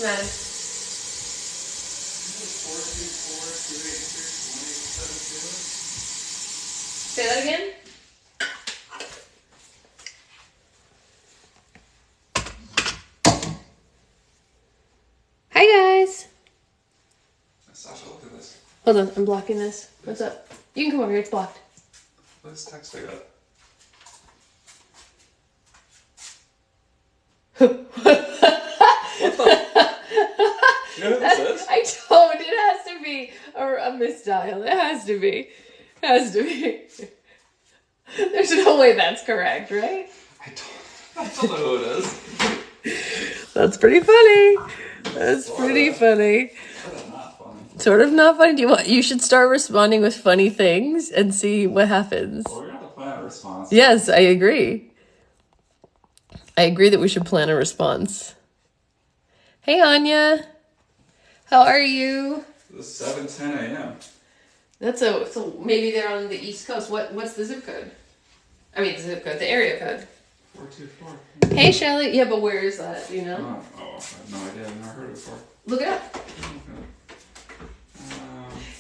the matter? 424-286-1872. Say that again? Hi guys. Sasha, look at this. Hold on, I'm blocking this. What's up? You can come over here, it's blocked. Let's text it up. What the? You know who this is? I don't. It has to be a misdial. It has to be. It has to be. There's no way that's correct, right? I don't know who it is. That's pretty funny. That's pretty funny. Sort of not funny. Sort of not funny. You should start responding with funny things and see what happens. Well, we're going to have to plan a response. Yes, I agree. I agree that we should plan a response. Hey, Anya. How are you? It's 7:10 a.m. So maybe they're on the East Coast. What's the zip code? I mean, the zip code, the area code. 424. Hey, Shelly. Yeah, but where is that? Do you know? Oh, I have no idea. I've never heard it before. Look it up.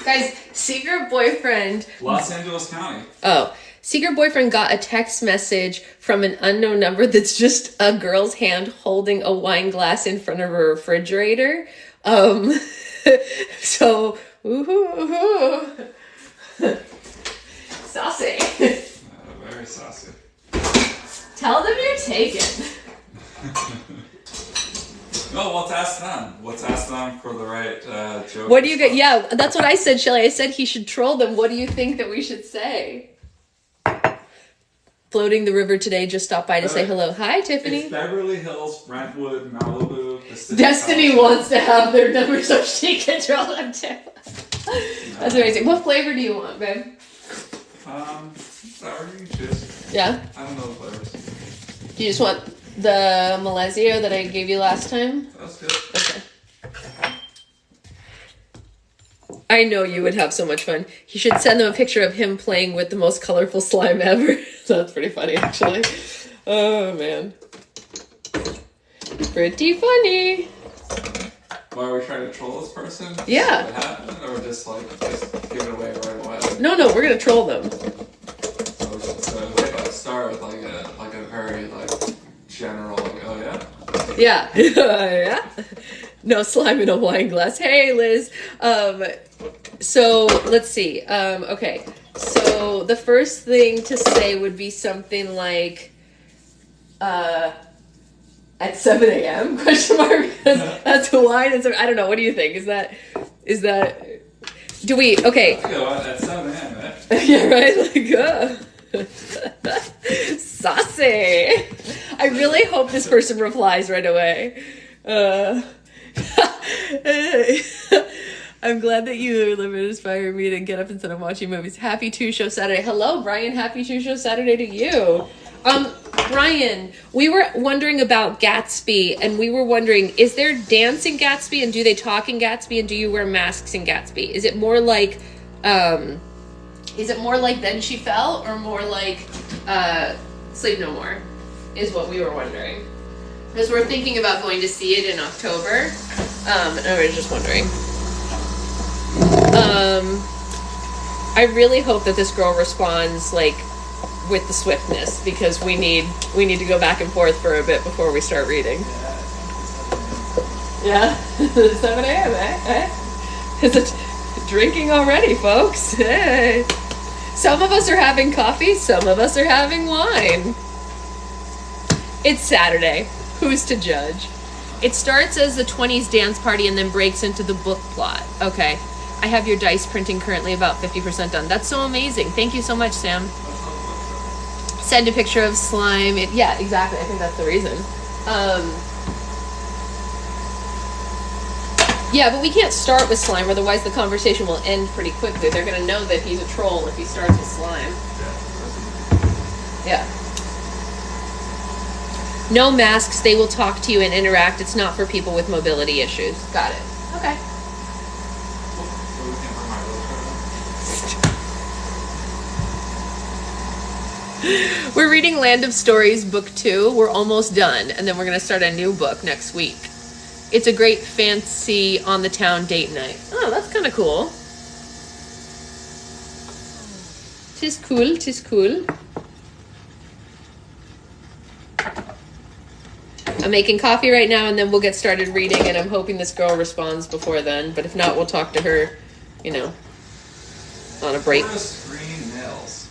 Okay. Guys, secret boyfriend. Los Angeles County. Oh, secret boyfriend got a text message from an unknown number that's just a girl's hand holding a wine glass in front of a refrigerator. So, woohoo. Saucy. Very saucy. Tell them you're taken. No, let's ask them. Let's ask them for the right joke. What do you get? Yeah, that's what I said, Shelly. I said he should troll them. What do you think that we should say? Floating the river today, just stopped by to say hello. Hi, Tiffany. It's Beverly Hills, Brentwood, Malibu. Destiny wants to have their number so she can troll them too. That's amazing. What flavor do you want, babe? Whatever you can choose. Yeah? I don't know the flavors. Do you just want the Malesio that I gave you last time? That's good. Okay. I know you would have so much fun. You should send them a picture of him playing with the most colorful slime ever. That's pretty funny, actually. Oh, man. Pretty funny. Why are we trying to troll this person? Yeah. What happened? Or just give it away right away? No, we're going to troll them. So let's start with like a very general oh yeah? Yeah. Yeah. No slime in a wine glass. Hey, Liz. So let's see. Okay. So the first thing to say would be something like, at 7 a.m. question mark, because that's wine and I don't know. What do you think? Is that do we, okay. Let's go at 7 a.m., man. Yeah, right? Saucy. I really hope this person replies right away. I'm glad that you live and inspire me to get up instead of watching movies. Happy 2-Show Saturday. Hello, Brian. Happy 2-Show Saturday to you. Brian, we were wondering about Gatsby, and we were wondering, is there dance in Gatsby, and do they talk in Gatsby, and do you wear masks in Gatsby? Is it more like Then She Fell, or more like Sleep No More, is what we were wondering. Because we're thinking about going to see it in October, and I was just wondering. I really hope that this girl responds, with the swiftness, because we need to go back and forth for a bit before we start reading. Yeah? 7 a.m., eh? Is it drinking already, folks? Hey. Some of us are having coffee, some of us are having wine. It's Saturday. Who's to judge? It starts as the 20s dance party and then breaks into the book plot. Okay. I have your dice printing currently about 50% done. That's so amazing. Thank you so much, Sam. Send a picture of slime. Yeah, exactly. I think that's the reason. Yeah, but we can't start with slime, otherwise the conversation will end pretty quickly. They're going to know that he's a troll if he starts with slime. Yeah. No masks. They will talk to you and interact. It's not for people with mobility issues. Got it. Okay. We're reading Land of Stories, book 2. We're almost done, and then we're going to start a new book next week. It's a great fancy on the town date night. Oh, that's kind of cool. Tis cool, tis cool. I'm making coffee right now, and then we'll get started reading, and I'm hoping this girl responds before then. But if not, we'll talk to her, you know, on a break. Forest Green Nails.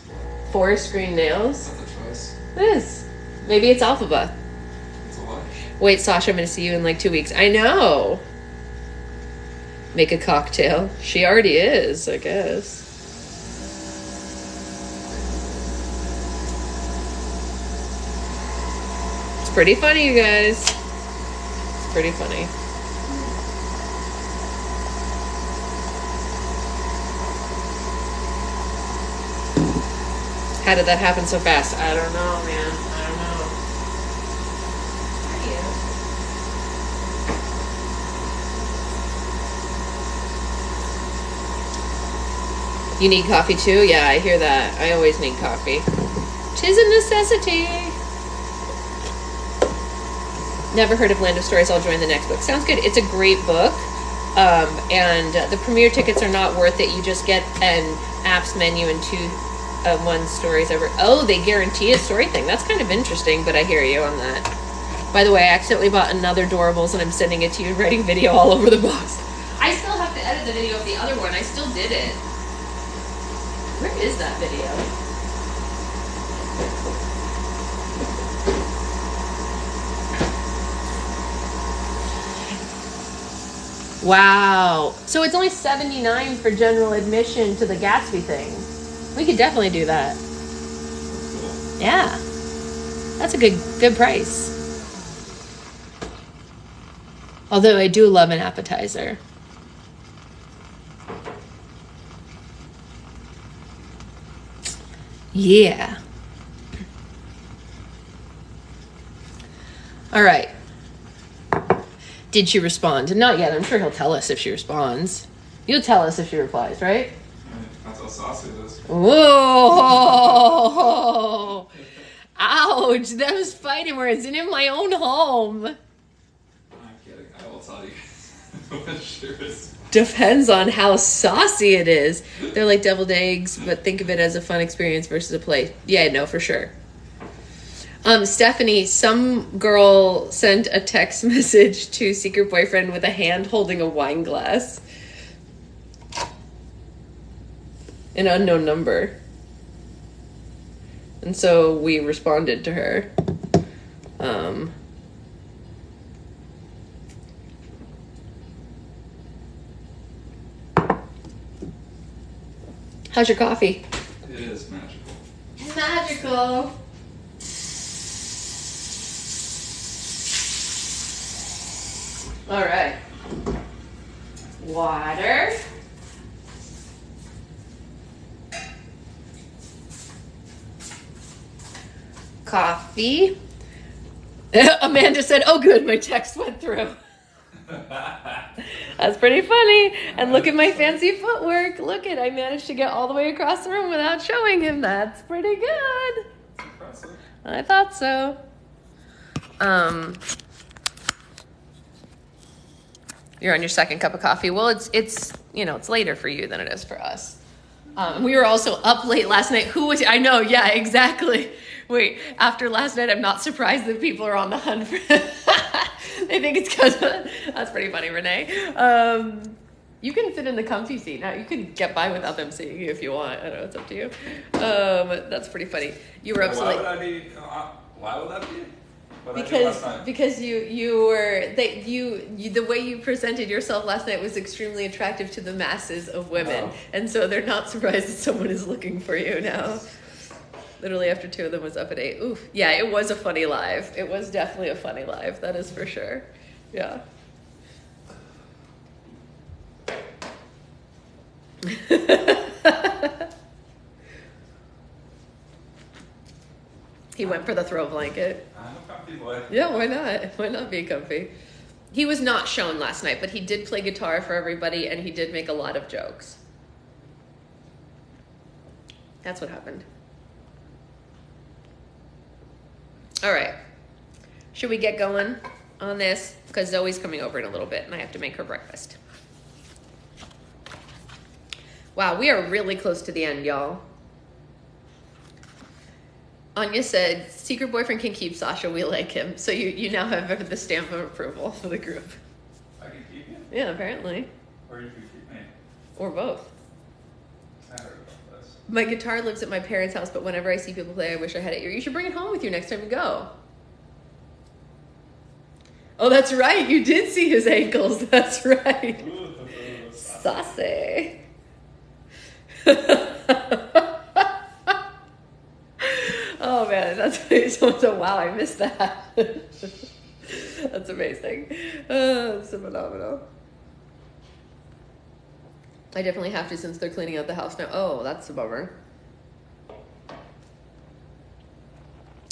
Forest Green Nails? That's a choice. It is. Maybe it's Alphaba. It's a what? Wait, Sasha, I'm going to see you in like 2 weeks. I know. Make a cocktail. She already is, I guess. It's pretty funny, you guys. It's pretty funny. How did that happen so fast? I don't know, man. I don't know. You need coffee too? Yeah, I hear that. I always need coffee. 'Tis a necessity. Never heard of Land of Stories. I'll join the next book. Sounds good. It's a great book. And the premiere tickets are not worth it. You just get an apps menu and one stories over. Oh, they guarantee a story thing. That's kind of interesting, but I hear you on that. By the way, I accidentally bought another Doorables and I'm sending it to you, writing video all over the box. I still have to edit the video of the other one. I still did it. Where is that video? Wow. So it's only $79 for general admission to the Gatsby thing. We could definitely do that. Cool. Yeah. That's a good price. Although I do love an appetizer. Yeah. All right. Did she respond? Not yet. I'm sure he'll tell us if she responds. You'll tell us if she replies, right? That's how saucy it is. Whoa! Ouch! That was fighting words and in my own home. I'm kidding. I will tell you. When she responds. Depends on how saucy it is. They're like deviled eggs, but think of it as a fun experience versus a play. Yeah, no, for sure. Stephanie, some girl sent a text message to secret boyfriend with a hand holding a wine glass. An unknown number. And so we responded to her. How's your coffee? It is magical. Magical. All right. Water. Coffee. Amanda said, "Oh, good, my text went through." That's pretty funny. And look at my fancy footwork. Look at, I managed to get all the way across the room without showing him. That's pretty good. Impressive. I thought so. You're on your second cup of coffee. Well, it's you know, it's later for you than it is for us. We were also up late last night. Who was? I know. Yeah, exactly. Wait, after last night, I'm not surprised that people are on the hunt for. They think it's because that's pretty funny, Renee. You can sit in the comfy seat now. You can get by without them seeing you if you want. I don't know. It's up to you. That's pretty funny. You were up so late. Why would that be? Because you were the way you presented yourself last night was extremely attractive to the masses of women, and so they're not surprised that someone is looking for you now. Literally after 2 of them was up at 8. Oof. Yeah, it was a funny live. It was definitely a funny live. That is for sure. Yeah. He went for the throw blanket. I'm a comfy boy. Yeah, why not? Why not be comfy? He was not shown last night, but he did play guitar for everybody, and he did make a lot of jokes. That's what happened. All right. Should we get going? on this because Zoe's coming over in a little bit and I have to make her breakfast. Wow, we are really close to the end, y'all. Anya said, secret boyfriend can keep Sasha, we like him. So you now have the stamp of approval for the group. I can keep you? Yeah, apparently. Or you can keep me? Or both. I heard about this. My guitar lives at my parents' house, but whenever I see people play, I wish I had it here. You should bring it home with you next time you go. Oh, that's right. You did see his ankles. That's right. Saucy. Oh man, that's so wow, I missed that. That's amazing. It's so phenomenal. I definitely have to since they're cleaning out the house now. Oh, that's a bummer.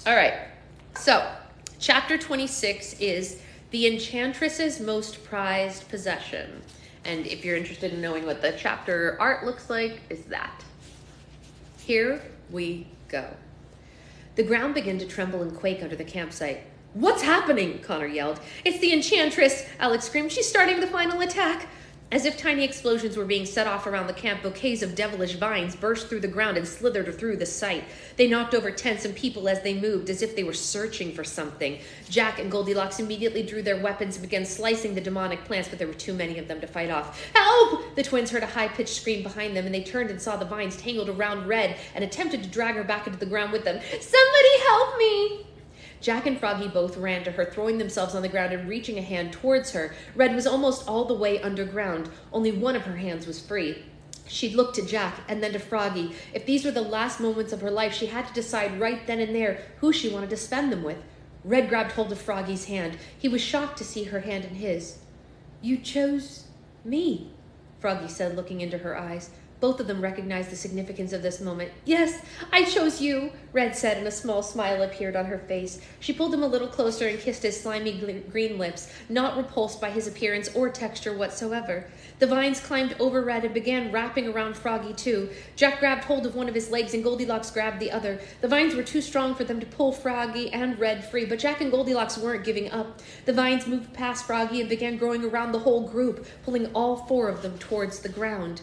All right, so chapter 26 is the Enchantress's most prized possession. And if you're interested in knowing what the chapter art looks like, is that. Here we go. The ground began to tremble and quake under the campsite. What's happening? Connor yelled. It's the Enchantress, Alex screamed. She's starting the final attack. As if tiny explosions were being set off around the camp, bouquets of devilish vines burst through the ground and slithered through the site. They knocked over tents and people as they moved, as if they were searching for something. Jack and Goldilocks immediately drew their weapons and began slicing the demonic plants, but there were too many of them to fight off. Help! The twins heard a high-pitched scream behind them, and they turned and saw the vines tangled around Red and attempted to drag her back into the ground with them. Somebody help me! Jack and Froggy both ran to her, throwing themselves on the ground and reaching a hand towards her. Red was almost all the way underground. Only one of her hands was free. She looked to Jack and then to Froggy. If these were the last moments of her life, she had to decide right then and there who she wanted to spend them with. Red grabbed hold of Froggy's hand. He was shocked to see her hand in his. You chose me, Froggy said, looking into her eyes. Both of them recognized the significance of this moment. Yes, I chose you, Red said, and a small smile appeared on her face. She pulled him a little closer and kissed his slimy green lips, not repulsed by his appearance or texture whatsoever. The vines climbed over Red and began wrapping around Froggy, too. Jack grabbed hold of one of his legs and Goldilocks grabbed the other. The vines were too strong for them to pull Froggy and Red free, but Jack and Goldilocks weren't giving up. The vines moved past Froggy and began growing around the whole group, pulling all four of them towards the ground.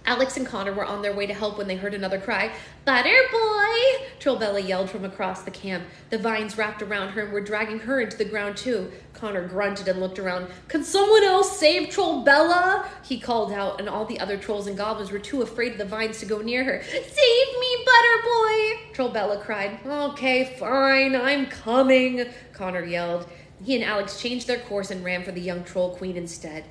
Alex and Connor were on their way to help when they heard another cry. Butterboy! Trollbella yelled from across the camp. The vines wrapped around her and were dragging her into the ground too. Connor grunted and looked around. Can someone else save Trollbella? He called out, and all the other trolls and goblins were too afraid of the vines to go near her. Save me, Butterboy! Trollbella cried. Okay, fine, I'm coming, Connor yelled. He and Alex changed their course and ran for the young troll queen instead.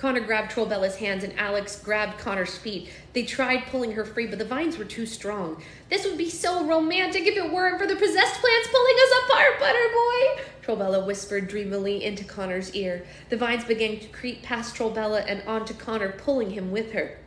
Connor grabbed Trollbella's hands and Alex grabbed Connor's feet. They tried pulling her free, but the vines were too strong. This would be so romantic if it weren't for the possessed plants pulling us apart, Butterboy! Trollbella whispered dreamily into Connor's ear. The vines began to creep past Trollbella and onto Connor, pulling him with her.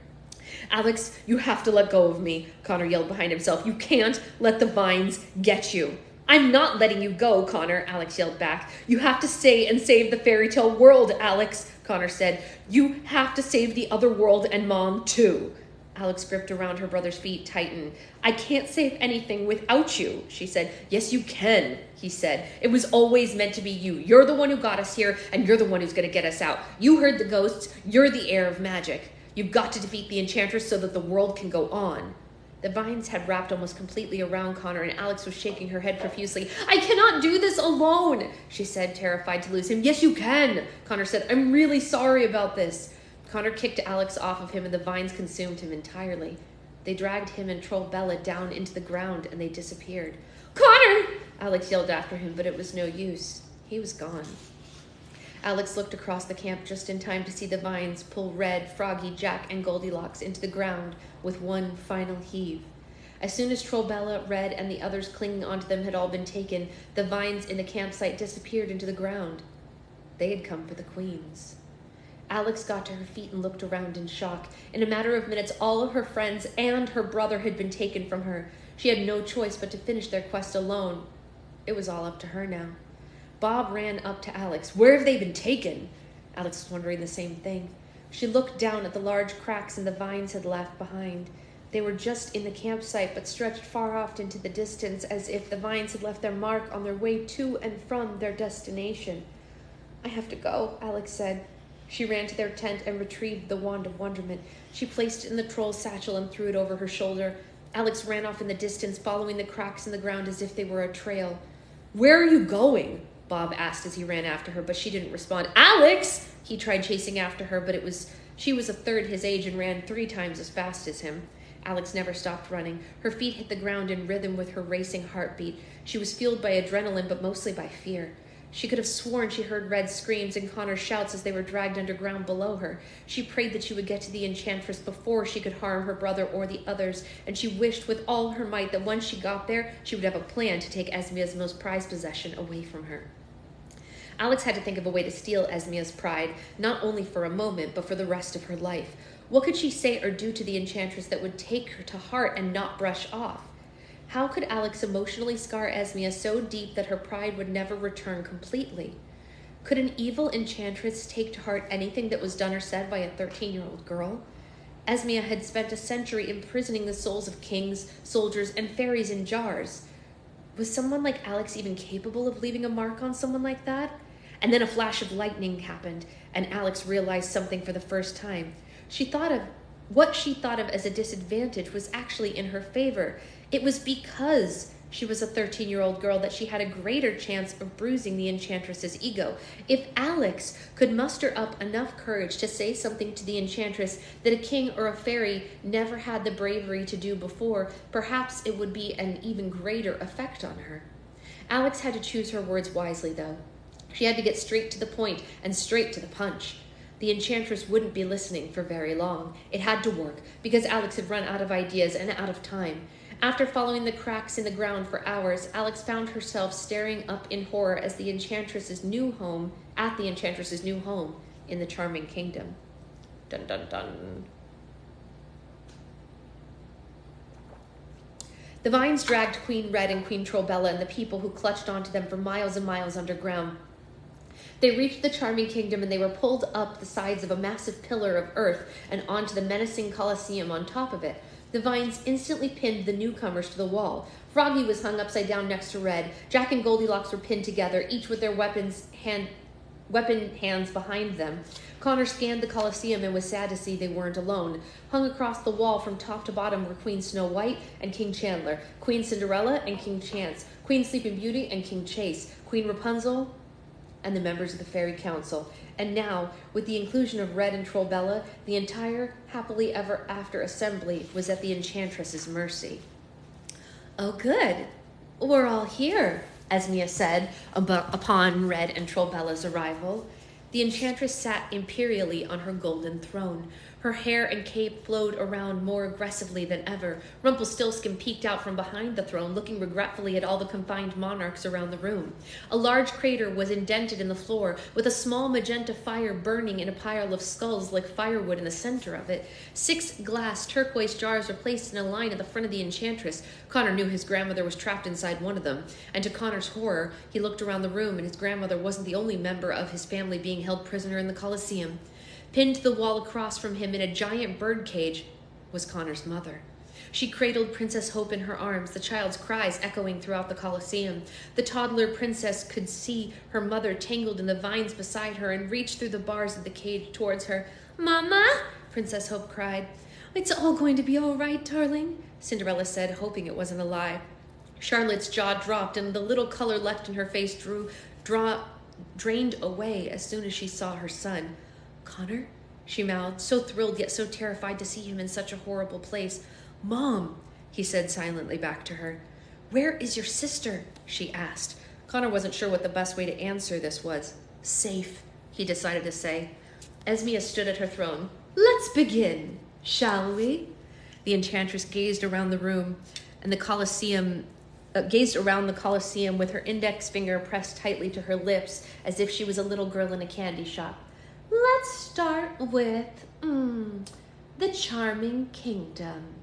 Alex, you have to let go of me, Connor yelled behind himself. You can't let the vines get you. I'm not letting you go, Connor, Alex yelled back. You have to stay and save the fairy tale world, Alex, Connor said. You have to save the other world and Mom, too. Alex gripped around her brother's feet, tightened. I can't save anything without you, she said. Yes, you can, he said. It was always meant to be you. You're the one who got us here, and you're the one who's going to get us out. You heard the ghosts. You're the heir of magic. You've got to defeat the Enchantress so that the world can go on. The vines had wrapped almost completely around Connor, and Alex was shaking her head profusely. I cannot do this alone, she said, terrified to lose him. Yes, you can, Connor said. I'm really sorry about this. Connor kicked Alex off of him, and the vines consumed him entirely. They dragged him and Trollbella down into the ground, and they disappeared. Connor! Alex yelled after him, but it was no use. He was gone. Alex looked across the camp just in time to see the vines pull Red, Froggy, Jack, and Goldilocks into the ground with one final heave. As soon as Trollbella, Red, and the others clinging onto them had all been taken, the vines in the campsite disappeared into the ground. They had come for the queens. Alex got to her feet and looked around in shock. In a matter of minutes, all of her friends and her brother had been taken from her. She had no choice but to finish their quest alone. It was all up to her now. Bob ran up to Alex. Where have they been taken? Alex was wondering the same thing. She looked down at the large cracks and the vines had left behind. They were just in the campsite, but stretched far off into the distance, as if the vines had left their mark on their way to and from their destination. I have to go, Alex said. She ran to their tent and retrieved the wand of wonderment. She placed it in the troll's satchel and threw it over her shoulder. Alex ran off in the distance, following the cracks in the ground as if they were a trail. Where are you going? Bob asked as he ran after her, but she didn't respond. Alex! He tried chasing after her, but she was a third his age and ran 3 times as fast as him. Alex never stopped running. Her feet hit the ground in rhythm with her racing heartbeat. She was fueled by adrenaline, but mostly by fear. She could have sworn she heard Red's screams and Connor's shouts as they were dragged underground below her. She prayed that she would get to the Enchantress before she could harm her brother or the others, and she wished with all her might that once she got there, she would have a plan to take Esmia's most prized possession away from her. Alex had to think of a way to steal Esmia's pride, not only for a moment, but for the rest of her life. What could she say or do to the Enchantress that would take her to heart and not brush off? How could Alex emotionally scar Esmia so deep that her pride would never return completely? Could an evil enchantress take to heart anything that was done or said by a 13-year-old girl? Esmia had spent a century imprisoning the souls of kings, soldiers, and fairies in jars. Was someone like Alex even capable of leaving a mark on someone like that? And then a flash of lightning happened, and Alex realized something for the first time. What she thought of as a disadvantage was actually in her favor. It was because she was a 13-year-old girl that she had a greater chance of bruising the Enchantress's ego. If Alex could muster up enough courage to say something to the Enchantress that a king or a fairy never had the bravery to do before, perhaps it would be an even greater effect on her. Alex had to choose her words wisely, though. She had to get straight to the point and straight to the punch. The Enchantress wouldn't be listening for very long. It had to work, because Alex had run out of ideas and out of time. After following the cracks in the ground for hours, Alex found herself staring up in horror at the Enchantress's new home in the Charming Kingdom. Dun dun dun. The vines dragged Queen Red and Queen Trollbella and the people who clutched onto them for miles and miles underground. They reached the Charming Kingdom, and they were pulled up the sides of a massive pillar of earth and onto the menacing Colosseum on top of it. The vines instantly pinned the newcomers to the wall. Froggy was hung upside down next to Red. Jack and Goldilocks were pinned together, each with their weapon hands behind them. Connor scanned the Colosseum and was sad to see they weren't alone. Hung across the wall from top to bottom were Queen Snow White and King Chandler, Queen Cinderella and King Chance, Queen Sleeping Beauty and King Chase, Queen Rapunzel, and the members of the Fairy Council. And now, with the inclusion of Red and Trollbella, the entire happily ever after assembly was at the Enchantress's mercy. Oh, good. We're all here, Esmia said upon Red and Trollbella's arrival. The Enchantress sat imperially on her golden throne. Her hair and cape flowed around more aggressively than ever. Rumpelstiltskin peeked out from behind the throne, looking regretfully at all the confined monarchs around the room. A large crater was indented in the floor, with a small magenta fire burning in a pile of skulls like firewood in the center of it. 6 glass turquoise jars were placed in a line at the front of the Enchantress. Connor knew his grandmother was trapped inside one of them, and to Connor's horror, he looked around the room, and his grandmother wasn't the only member of his family being held prisoner in the Colosseum. Pinned to the wall across from him in a giant bird cage was Connor's mother. She cradled Princess Hope in her arms, the child's cries echoing throughout the Colosseum. The toddler princess could see her mother tangled in the vines beside her and reached through the bars of the cage towards her. "Mama!" Princess Hope cried. "It's all going to be all right, darling," Cinderella said, hoping it wasn't a lie. Charlotte's jaw dropped, and the little color left in her face drained away as soon as she saw her son. "Connor?" she mouthed, so thrilled yet so terrified to see him in such a horrible place. "Mom," he said silently back to her. "Where is your sister?" she asked. Connor wasn't sure what the best way to answer this was. "Safe," he decided to say. Esmia stood at her throne. "Let's begin, shall we?" The Enchantress gazed around the room and the Colosseum with her index finger pressed tightly to her lips as if she was a little girl in a candy shop. "Let's start with the Charming Kingdom."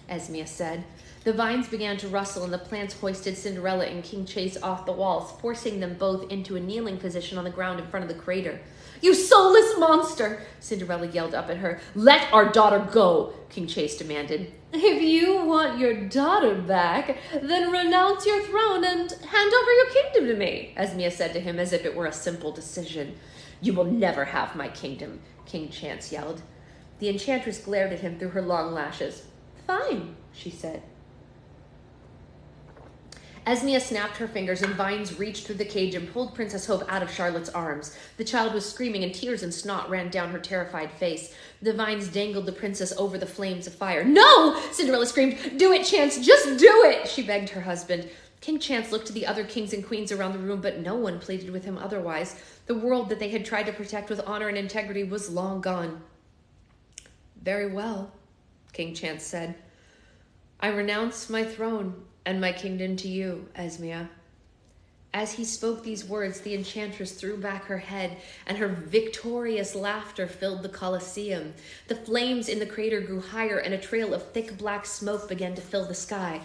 Esmea said. The vines began to rustle and the plants hoisted Cinderella and King Chase off the walls, forcing them both into a kneeling position on the ground in front of the crater. "You soulless monster!" Cinderella yelled up at her. "Let our daughter go," King Chase demanded. "If you want your daughter back, then renounce your throne and hand over your kingdom to me," Esmea said to him as if it were a simple decision. "You will never have my kingdom," King Chance yelled. The enchantress glared at him through her long lashes. "Fine," she said. Esmea snapped her fingers and vines reached through the cage and pulled Princess Hope out of Charlotte's arms. The child was screaming and tears and snot ran down her terrified face. The vines dangled the princess over the flames of fire. "No!" Cinderella screamed. "Do it, Chance! Just do it!" she begged her husband. King Chance looked to the other kings and queens around the room, but no one pleaded with him otherwise. The world that they had tried to protect with honor and integrity was long gone. "Very well," King Chance said. "I renounce my throne and my kingdom to you, Esmea." As he spoke these words, the enchantress threw back her head, and her victorious laughter filled the Colosseum. The flames in the crater grew higher, and a trail of thick black smoke began to fill the sky.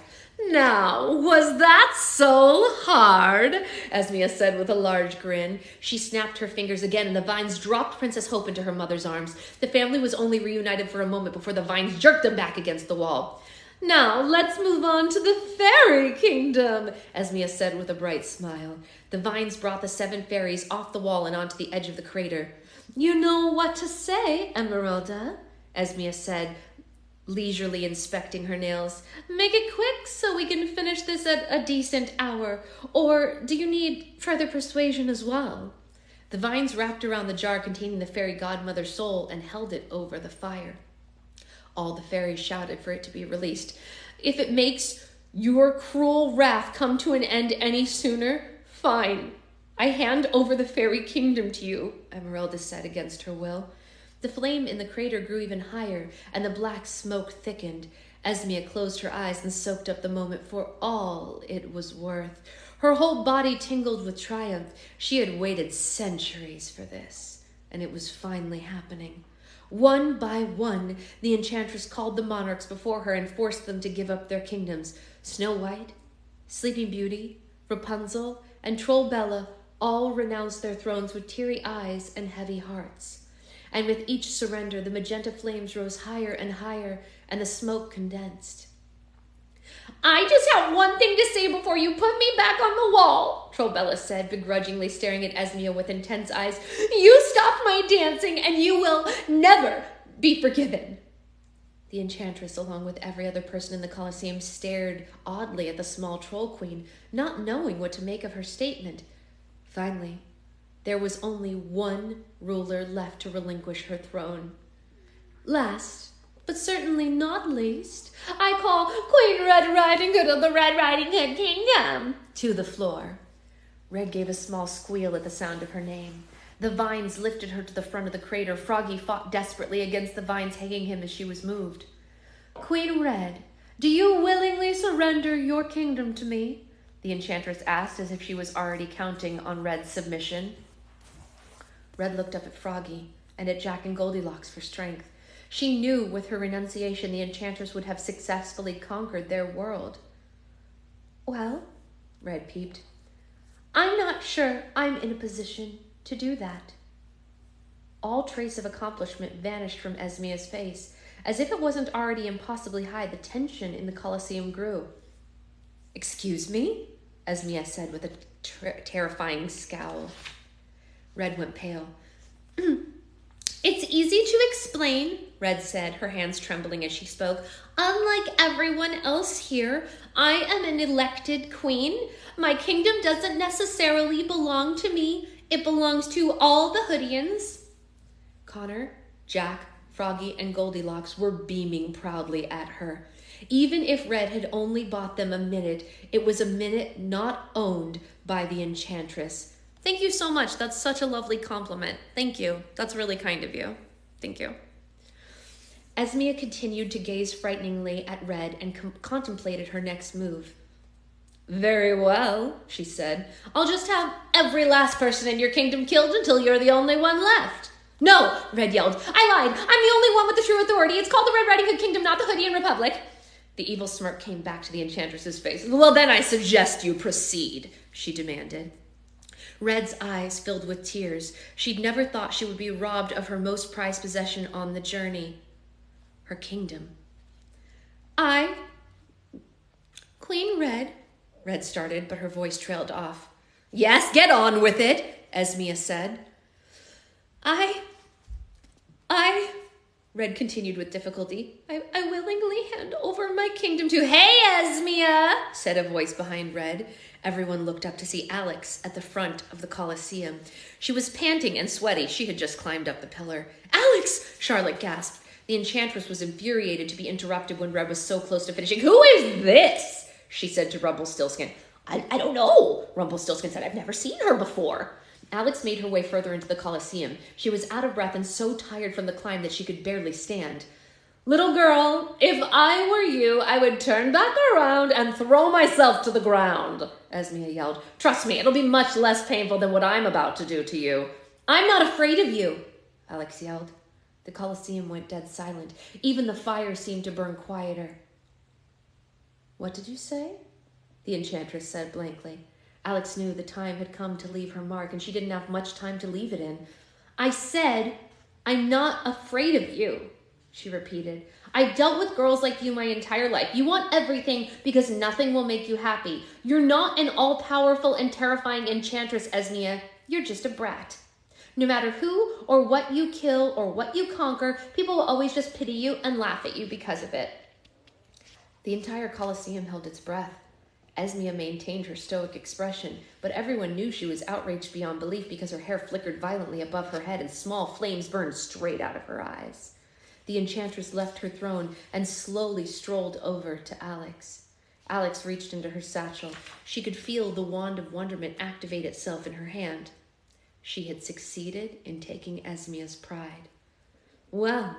"Now, was that so hard?" Esmea said with a large grin. She snapped her fingers again, and the vines dropped Princess Hope into her mother's arms. The family was only reunited for a moment before the vines jerked them back against the wall. "Now, let's move on to the fairy kingdom," Esmea said with a bright smile. The vines brought the 7 fairies off the wall and onto the edge of the crater. "You know what to say, Emeralda," Esmea said, leisurely inspecting her nails. "Make it quick so we can finish this at a decent hour. Or do you need further persuasion as well?" The vines wrapped around the jar containing the fairy godmother's soul and held it over the fire. All the fairies shouted for it to be released. "If it makes your cruel wrath come to an end any sooner, fine. I hand over the fairy kingdom to you," Emeralda said against her will. The flame in the crater grew even higher, and the black smoke thickened. Esmea closed her eyes and soaked up the moment for all it was worth. Her whole body tingled with triumph. She had waited centuries for this, and it was finally happening. One by one, the enchantress called the monarchs before her and forced them to give up their kingdoms. Snow White, Sleeping Beauty, Rapunzel, and Trollbella all renounced their thrones with teary eyes and heavy hearts. And with each surrender, the magenta flames rose higher and higher, and the smoke condensed. "I just have one thing to say before you put me back on the wall," Trollbella said, begrudgingly staring at Esmea with intense eyes. "You stopped my dancing, and you will never be forgiven." The enchantress, along with every other person in the Colosseum, stared oddly at the small troll queen, not knowing what to make of her statement. Finally, there was only one ruler left to relinquish her throne. "Last, but certainly not least, I call Queen Red Riding Hood of the Red Riding Hood Kingdom to the floor." Red gave a small squeal at the sound of her name. The vines lifted her to the front of the crater. Froggy fought desperately against the vines, hanging him as she was moved. "Queen Red, do you willingly surrender your kingdom to me?" the enchantress asked, as if she was already counting on Red's submission. Red looked up at Froggy and at Jack and Goldilocks for strength. She knew with her renunciation the enchantress would have successfully conquered their world. "Well," Red peeped, "I'm not sure I'm in a position to do that." All trace of accomplishment vanished from Esmea's face. As if it wasn't already impossibly high, the tension in the Colosseum grew. "Excuse me?" Esmea said with a terrifying scowl. Red went pale. "It's easy to explain," Red said, her hands trembling as she spoke. "Unlike everyone else here, I am an elected queen. My kingdom doesn't necessarily belong to me. It belongs to all the Hoodians." Connor, Jack, Froggy, and Goldilocks were beaming proudly at her. Even if Red had only bought them a minute, it was a minute not owned by the enchantress. "Thank you so much. That's such a lovely compliment. Thank you. That's really kind of you. Thank you." Esmea continued to gaze frighteningly at Red and contemplated her next move. "Very well," she said. "I'll just have every last person in your kingdom killed until you're the only one left." "No," Red yelled. "I lied. I'm the only one with the true authority. It's called the Red Riding Hood Kingdom, not the Hoodian Republic." The evil smirk came back to the enchantress's face. "Well, then I suggest you proceed," she demanded. Red's eyes filled with tears. She'd never thought she would be robbed of her most prized possession on the journey. Her kingdom. Queen Red started, but her voice trailed off. "Yes, get on with it," Esmia said. Red continued with difficulty. I willingly hand over my kingdom to—" "Hey, Esmia," said a voice behind Red. Everyone looked up to see Alex at the front of the Colosseum. She was panting and sweaty. She had just climbed up the pillar. "Alex!" Charlotte gasped. The enchantress was infuriated to be interrupted when Red was so close to finishing. "Who is this?" she said to Rumpelstiltskin. I don't know," Rumpelstiltskin said. "I've never seen her before." Alex made her way further into the Colosseum. She was out of breath and so tired from the climb that she could barely stand. "Little girl, if I were you, I would turn back around and throw myself to the ground," Esmia yelled. "Trust me, it'll be much less painful than what I'm about to do to you." "I'm not afraid of you," Alex yelled. The Colosseum went dead silent. Even the fire seemed to burn quieter. "What did you say?" the enchantress said blankly. Alex knew the time had come to leave her mark, and she didn't have much time to leave it in. "I said, I'm not afraid of you," she repeated. "I've dealt with girls like you my entire life. You want everything because nothing will make you happy. You're not an all-powerful and terrifying enchantress, Esmia. You're just a brat. No matter who or what you kill or what you conquer, people will always just pity you and laugh at you because of it." The entire Colosseum held its breath. Esmia maintained her stoic expression, but everyone knew she was outraged beyond belief because her hair flickered violently above her head and small flames burned straight out of her eyes. The enchantress left her throne and slowly strolled over to Alex. Alex reached into her satchel. She could feel the wand of wonderment activate itself in her hand. She had succeeded in taking Esmia's pride. "Well,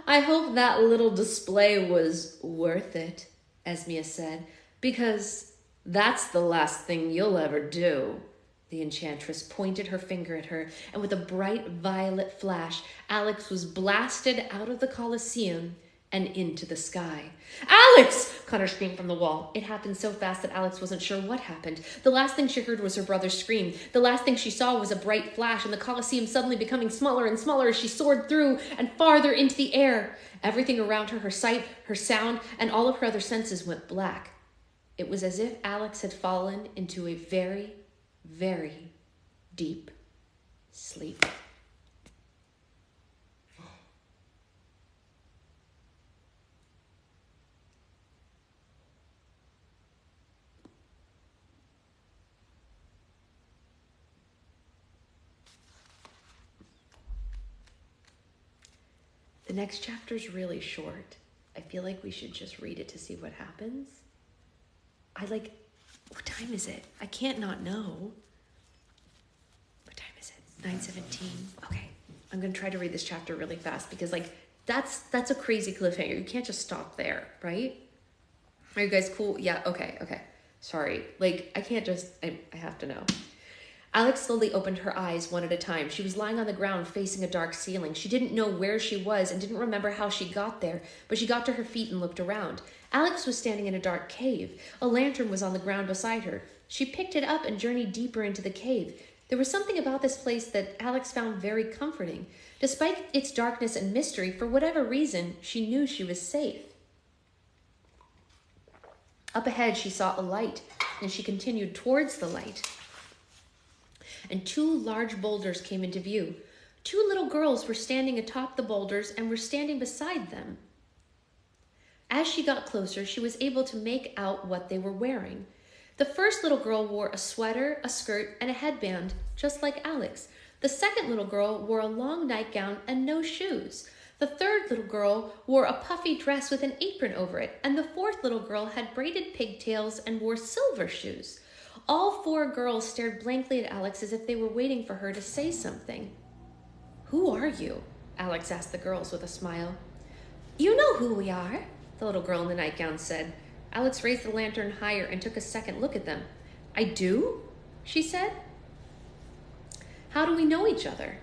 I hope that little display was worth it," Esmia said, "because that's the last thing you'll ever do." The enchantress pointed her finger at her, and with a bright violet flash, Alex was blasted out of the Colosseum and into the sky. "Alex!" Connor screamed from the wall. It happened so fast that Alex wasn't sure what happened. The last thing she heard was her brother's scream. The last thing she saw was a bright flash, and the Colosseum suddenly becoming smaller and smaller as she soared through and farther into the air. Everything around her sight, her sound, and all of her other senses went black. It was as if Alex had fallen into a very, very deep sleep. The next chapter is really short. I feel like we should just read it to see what happens. What time is it? I can't not know. What time is it? 9:17. Okay. I'm going to try to read this chapter really fast because that's a crazy cliffhanger. You can't just stop there, right? Are you guys cool? Yeah, okay. Sorry. I can't just, I have to know. Alex slowly opened her eyes one at a time. She was lying on the ground facing a dark ceiling. She didn't know where she was and didn't remember how she got there, but she got to her feet and looked around. Alex was standing in a dark cave. A lantern was on the ground beside her. She picked it up and journeyed deeper into the cave. There was something about this place that Alex found very comforting. Despite its darkness and mystery, for whatever reason, she knew she was safe. Up ahead, she saw a light, and she continued towards the light. And two large boulders came into view. Two little girls were standing atop the boulders and were standing beside them. As she got closer, she was able to make out what they were wearing. The first little girl wore a sweater, a skirt, and a headband, just like Alex. The second little girl wore a long nightgown and no shoes. The third little girl wore a puffy dress with an apron over it, and the fourth little girl had braided pigtails and wore silver shoes. All four girls stared blankly at Alex as if they were waiting for her to say something. "Who are you?" Alex asked the girls with a smile. "You know who we are," the little girl in the nightgown said. Alex raised the lantern higher and took a second look at them. "I do?" she said. "How do we know each other?"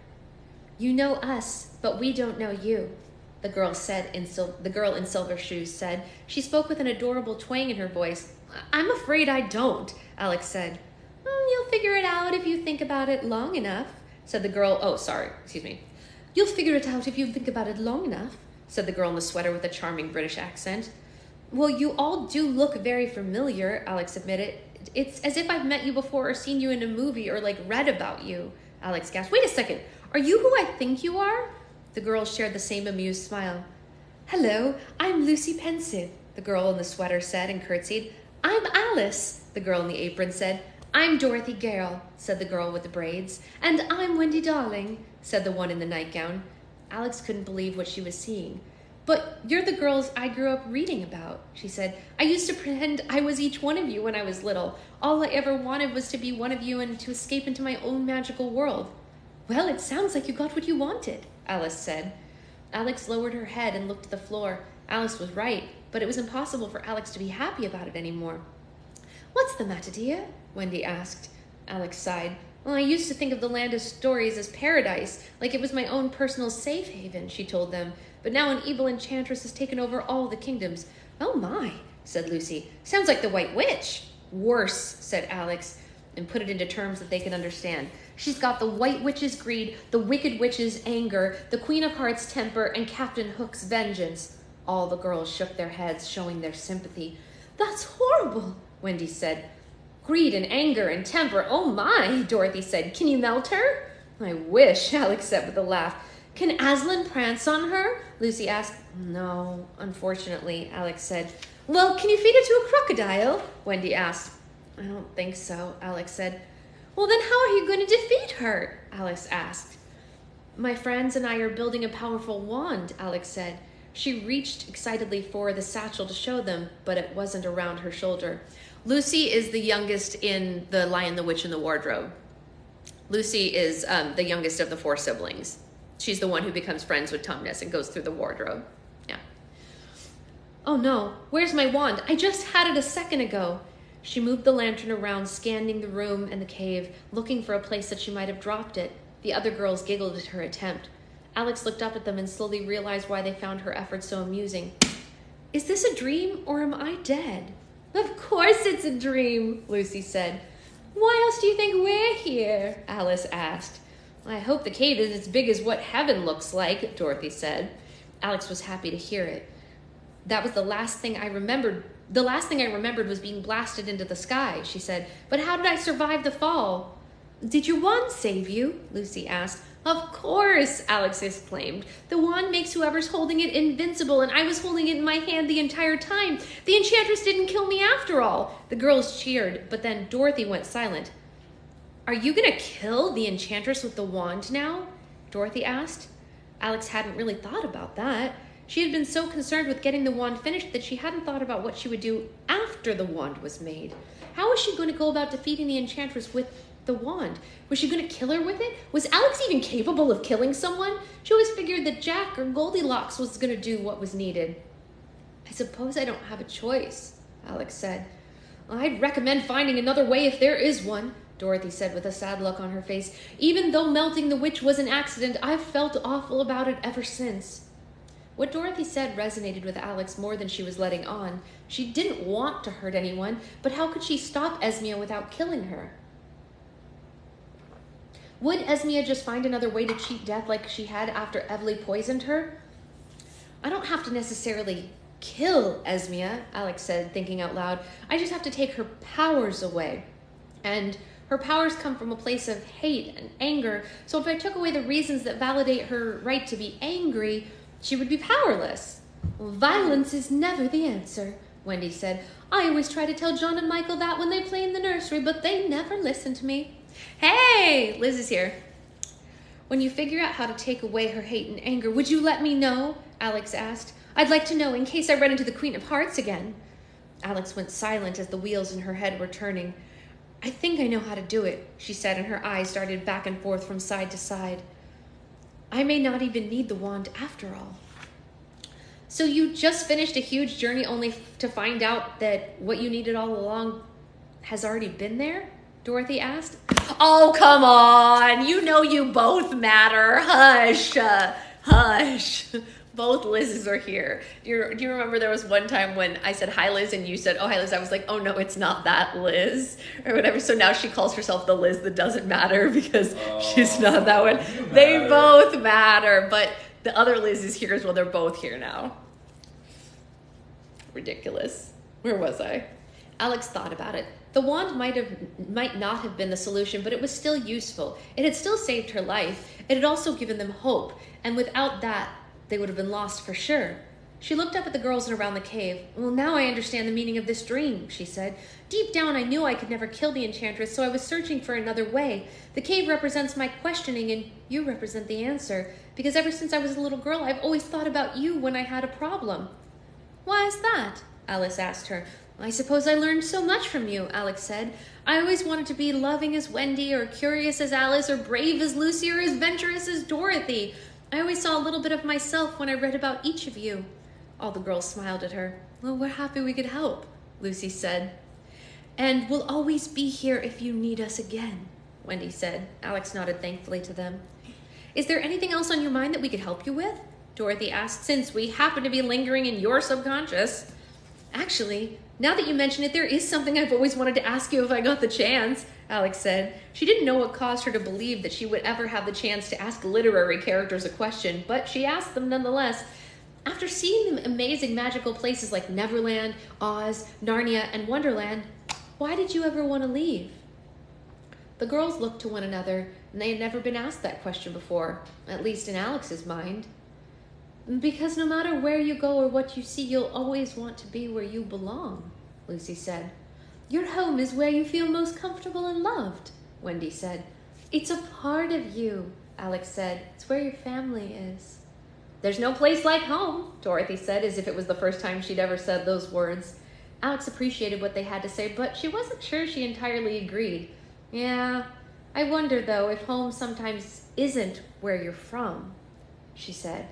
"You know us, but we don't know you." the girl in silver shoes said. She spoke with an adorable twang in her voice. I'm afraid I don't, Alex said. You'll figure it out if you think about it long enough, said the girl. Oh, sorry, excuse me. You'll figure it out if you think about it long enough, said the girl in the sweater with a charming British accent. Well, you all do look very familiar, Alex admitted. It's as if I've met you before or seen you in a movie or read about you, Alex gasped. Wait a second. Are you who I think you are? The girls shared the same amused smile. Hello, I'm Lucy Pensive, the girl in the sweater said and curtsied. I'm Alice, the girl in the apron said. I'm Dorothy Gale, said the girl with the braids. And I'm Wendy Darling, said the one in the nightgown. Alex couldn't believe what she was seeing. But you're the girls I grew up reading about, she said. I used to pretend I was each one of you when I was little. All I ever wanted was to be one of you and to escape into my own magical world. Well, it sounds like you got what you wanted, Alice said. Alex lowered her head and looked at the floor. Alice was right, but it was impossible for Alex to be happy about it anymore. What's the matter, dear? Wendy asked. Alex sighed. Well, I used to think of the land of stories as paradise, like it was my own personal safe haven, she told them. But now an evil enchantress has taken over all the kingdoms. Oh my, said Lucy. Sounds like the White Witch. Worse, said Alex, and put it into terms that they could understand. She's got the White Witch's greed, the Wicked Witch's anger, the Queen of Hearts' temper, and Captain Hook's vengeance. All the girls shook their heads, showing their sympathy. That's horrible, Wendy said. Greed and anger and temper, oh my, Dorothy said. Can you melt her? I wish, Alex said with a laugh. Can Aslan prance on her? Lucy asked. No, unfortunately, Alex said. Well, can you feed it to a crocodile? Wendy asked. I don't think so, Alex said. Well, then how are you going to defeat her? Alex asked. My friends and I are building a powerful wand, Alex said. She reached excitedly for the satchel to show them, but it wasn't around her shoulder. Lucy is the youngest in The Lion, the Witch, and the Wardrobe. Lucy is the youngest of the four siblings. She's the one who becomes friends with Tumnus and goes through the wardrobe. Yeah. Oh no, where's my wand? I just had it a second ago. She moved the lantern around, scanning the room and the cave, looking for a place that she might have dropped it. The other girls giggled at her attempt. Alex looked up at them and slowly realized why they found her efforts so amusing. Is this a dream or am I dead? Of course it's a dream, Lucy said. Why else do you think we're here? Alice asked. I hope the cave is as big as what heaven looks like, Dorothy said. Alex was happy to hear it. That was the last thing I remembered. The last thing I remembered was being blasted into the sky, she said. But how did I survive the fall? Did your wand save you? Lucy asked. Of course, Alex exclaimed. The wand makes whoever's holding it invincible, and I was holding it in my hand the entire time. The enchantress didn't kill me after all. The girls cheered, but then Dorothy went silent. Are you going to kill the enchantress with the wand now? Dorothy asked. Alex hadn't really thought about that. She had been so concerned with getting the wand finished that she hadn't thought about what she would do after the wand was made. How was she going to go about defeating the enchantress with the wand? Was she going to kill her with it? Was Alex even capable of killing someone? She always figured that Jack or Goldilocks was going to do what was needed. I suppose I don't have a choice, Alex said. I'd recommend finding another way if there is one, Dorothy said with a sad look on her face. Even though melting the witch was an accident, I've felt awful about it ever since. What Dorothy said resonated with Alex more than she was letting on. She didn't want to hurt anyone, but how could she stop Esmea without killing her? Would Esmea just find another way to cheat death like she had after Evely poisoned her? I don't have to necessarily kill Esmea, Alex said, thinking out loud. I just have to take her powers away. And her powers come from a place of hate and anger, so if I took away the reasons that validate her right to be angry, she would be powerless. Violence is never the answer, Wendy said. I always try to tell John and Michael that when they play in the nursery, but they never listen to me. Hey, Liz is here. When you figure out how to take away her hate and anger, would you let me know? Alex asked. I'd like to know in case I run into the Queen of Hearts again. Alex went silent as the wheels in her head were turning. I think I know how to do it, she said, and her eyes darted back and forth from side to side. I may not even need the wand after all. So you just finished a huge journey only to find out that what you needed all along has already been there? Dorothy asked. Oh, come on. You know you both matter. Hush. Hush. Both Liz's are here. Do you remember there was one time when I said, hi, Liz, and you said, oh, hi, Liz. I was like, oh, no, it's not that Liz, or whatever. So now she calls herself the Liz that doesn't matter because she's not that one. They both matter, but the other Liz is here as well. They're both here now. Ridiculous. Where was I? Alex thought about it. The wand might not have been the solution, but it was still useful. It had still saved her life. It had also given them hope, and without that, they would have been lost for sure. She looked up at the girls and around the cave. Well, now I understand the meaning of this dream, she said. Deep down, I knew I could never kill the enchantress, so I was searching for another way. The cave represents my questioning, and you represent the answer, because ever since I was a little girl, I've always thought about you when I had a problem. Why is that? Alice asked her. I suppose I learned so much from you, Alex said. I always wanted to be loving as Wendy, or curious as Alice, or brave as Lucy, or adventurous as Dorothy. I always saw a little bit of myself when I read about each of you. All the girls smiled at her. Well, we're happy we could help, Lucy said. And we'll always be here if you need us again, Wendy said. Alex nodded thankfully to them. Is there anything else on your mind that we could help you with? Dorothy asked, since we happen to be lingering in your subconscious. Actually, now that you mention it, there is something I've always wanted to ask you if I got the chance, Alex said. She didn't know what caused her to believe that she would ever have the chance to ask literary characters a question, but she asked them nonetheless. After seeing the amazing magical places like Neverland, Oz, Narnia, and Wonderland, why did you ever want to leave? The girls looked to one another, and they had never been asked that question before, at least in Alex's mind. Because no matter where you go or what you see, you'll always want to be where you belong, Lucy said. Your home is where you feel most comfortable and loved, Wendy said. It's a part of you, Alex said. It's where your family is. There's no place like home, Dorothy said, as if it was the first time she'd ever said those words. Alex appreciated what they had to say, but she wasn't sure she entirely agreed. Yeah, I wonder, though, if home sometimes isn't where you're from, she said.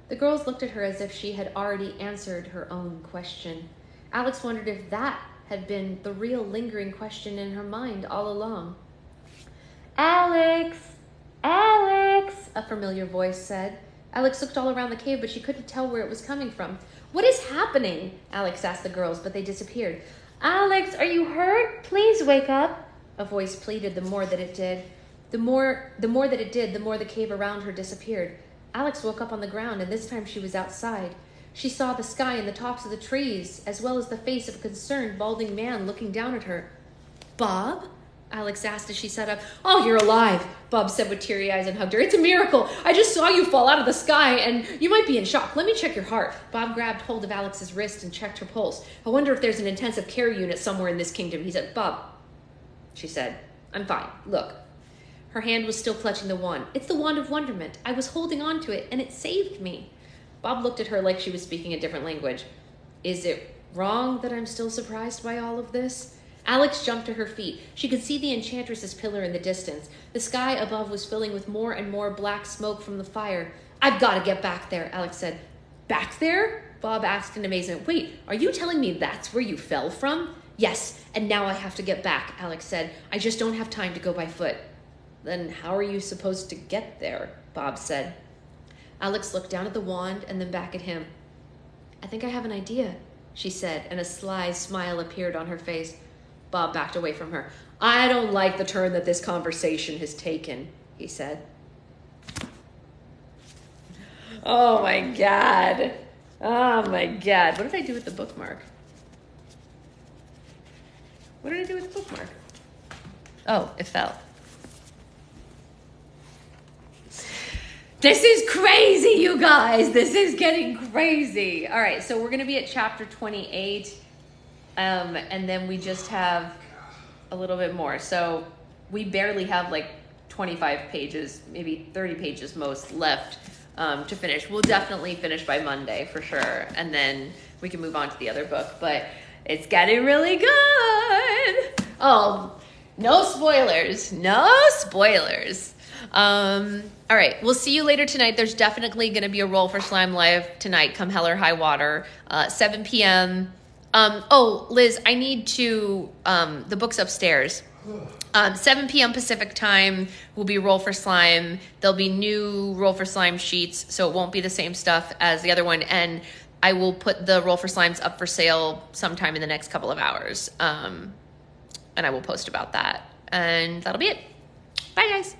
The girls looked at her as if she had already answered her own question. Alex wondered if that had been the real lingering question in her mind all along. Alex! Alex! A familiar voice said. Alex looked all around the cave, but she couldn't tell where it was coming from. What is happening? Alex asked the girls, but they disappeared. Alex, are you hurt? Please wake up. A voice pleaded. The more that it did, the more the cave around her disappeared. Alex woke up on the ground, and this time she was outside. She saw the sky and the tops of the trees, as well as the face of a concerned, balding man looking down at her. Bob? Alex asked as she sat up. Oh, you're alive, Bob said with teary eyes and hugged her. It's a miracle. I just saw you fall out of the sky, and you might be in shock. Let me check your heart. Bob grabbed hold of Alex's wrist and checked her pulse. I wonder if there's an intensive care unit somewhere in this kingdom. He said, Bob, she said, I'm fine. Look. Her hand was still clutching the wand. It's the wand of wonderment. I was holding on to it, and it saved me. Bob looked at her like she was speaking a different language. Is it wrong that I'm still surprised by all of this? Alex jumped to her feet. She could see the enchantress's pillar in the distance. The sky above was filling with more and more black smoke from the fire. I've got to get back there, Alex said. Back there? Bob asked in amazement. Wait, are you telling me that's where you fell from? Yes, and now I have to get back, Alex said. I just don't have time to go by foot. Then how are you supposed to get there? Bob said. Alex looked down at the wand and then back at him. I think I have an idea, she said, and a sly smile appeared on her face. Bob backed away from her. I don't like the turn that this conversation has taken, he said. Oh my God. Oh my God. What did I do with the bookmark? What did I do with the bookmark? Oh, it fell. This is crazy, you guys. This is getting crazy. All right, so we're going to be at chapter 28, and then we just have a little bit more. So we barely have like 25 pages, maybe 30 pages most left to finish. We'll definitely finish by Monday for sure, and then we can move on to the other book. But it's getting really good. Oh, no spoilers. No spoilers. All right, we'll see you later tonight. There's definitely going to be a roll for Slime Live tonight, come hell or high water, 7 p.m. Oh, Liz, I need to, the book's upstairs. 7 p.m. Pacific time will be Roll for Slime. There'll be new Roll for Slime sheets, so it won't be the same stuff as the other one. And I will put the Roll for Slimes up for sale sometime in the next couple of hours. And I will post about that. And that'll be it. Bye, guys.